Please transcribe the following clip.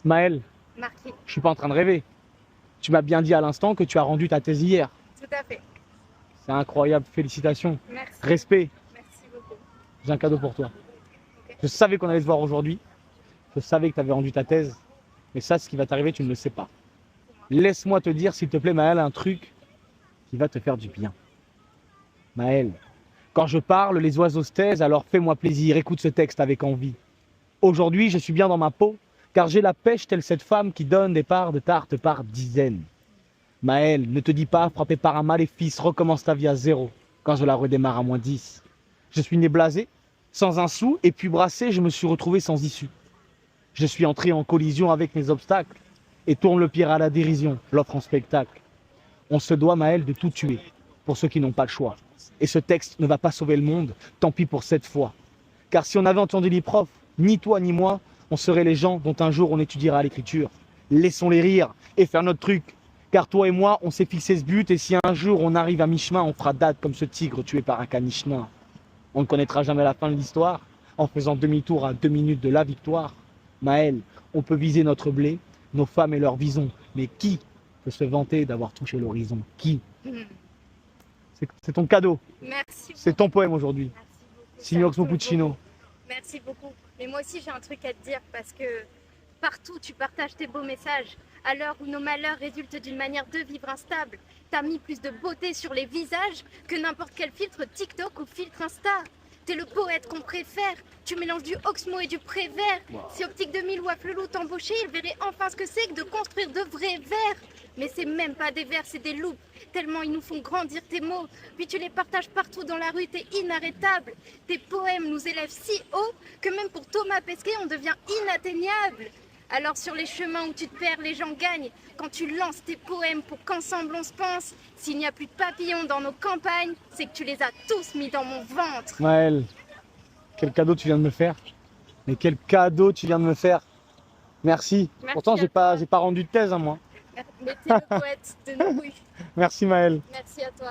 Maëlle, Marqué. je suis pas en train de rêver. Tu m'as bien dit à l'instant que tu as rendu ta thèse hier. Tout à fait. C'est incroyable, félicitations. Merci. Respect, Merci beaucoup. j'ai un cadeau pour toi. Ok. Je savais qu'on allait se voir aujourd'hui. Je savais que tu avais rendu ta thèse. Mais ça, ce qui va t'arriver, tu ne le sais pas. Laisse-moi te dire, s'il te plaît, Maëlle, un truc qui va te faire du bien. Maëlle, quand je parle, les oiseaux se taisent, alors fais-moi plaisir, écoute ce texte avec envie. Aujourd'hui, je suis bien dans ma peau, car j'ai la pêche telle cette femme qui donne des parts de tarte par dizaines. Maëlle, ne te dis pas, frappé par un maléfice, recommence ta vie à zéro, quand je la redémarre à -10. Je suis né blasé, sans un sou, et puis brassé, je me suis retrouvé sans issue. Je suis entré en collision avec mes obstacles, et tourne le pire à la dérision, l'offre en spectacle. On se doit, Maëlle, de tout tuer, pour ceux qui n'ont pas le choix. Et ce texte ne va pas sauver le monde, tant pis pour cette fois. Car si on avait entendu les profs, ni toi ni moi, on serait les gens dont un jour on étudiera l'écriture. Laissons-les rire et faire notre truc. Car toi et moi, on s'est fixé ce but, et si un jour on arrive à mi-chemin, on fera date comme ce tigre tué par un caniche nain. On ne connaîtra jamais la fin de l'histoire, en faisant demi-tour à 2 minutes de la victoire. Maëlle, on peut viser notre blé, nos femmes et leurs visons, mais qui peut se vanter d'avoir touché l'horizon? Qui? C'est ton cadeau, Merci c'est beaucoup. ton poème aujourd'hui. Merci beaucoup. Signo Ça me Oxmo touche Puccino. beaucoup. Merci beaucoup. Mais moi aussi, j'ai un truc à te dire parce que partout, tu partages tes beaux messages. À l'heure où nos malheurs résultent d'une manière de vivre instable, t'as mis plus de beauté sur les visages que n'importe quel filtre TikTok ou filtre Insta. T'es le poète qu'on préfère. Tu mélanges du Oxmo et du Prévert. Si Optique 2000 ou Afflelou t'embauchaient, ils verraient enfin ce que c'est que de construire de vrais vers. Mais c'est même pas des vers, c'est des loupes. Tellement ils nous font grandir tes mots. Puis tu les partages partout dans la rue, t'es inarrêtable. Tes poèmes nous élèvent si haut que même pour Thomas Pesquet, on devient inatteignable. Alors sur les chemins où tu te perds, les gens gagnent. Quand tu lances tes poèmes pour qu'ensemble on se pense, s'il n'y a plus de papillons dans nos campagnes, c'est que tu les as tous mis dans mon ventre. Maëlle, quel cadeau tu viens de me faire. Mais quel cadeau tu viens de me faire. Merci. Merci Pourtant, à j'ai toi. pas rendu de thèse, hein, moi. Mais t'es le poète de nos rues. Merci Maëlle. Merci à toi.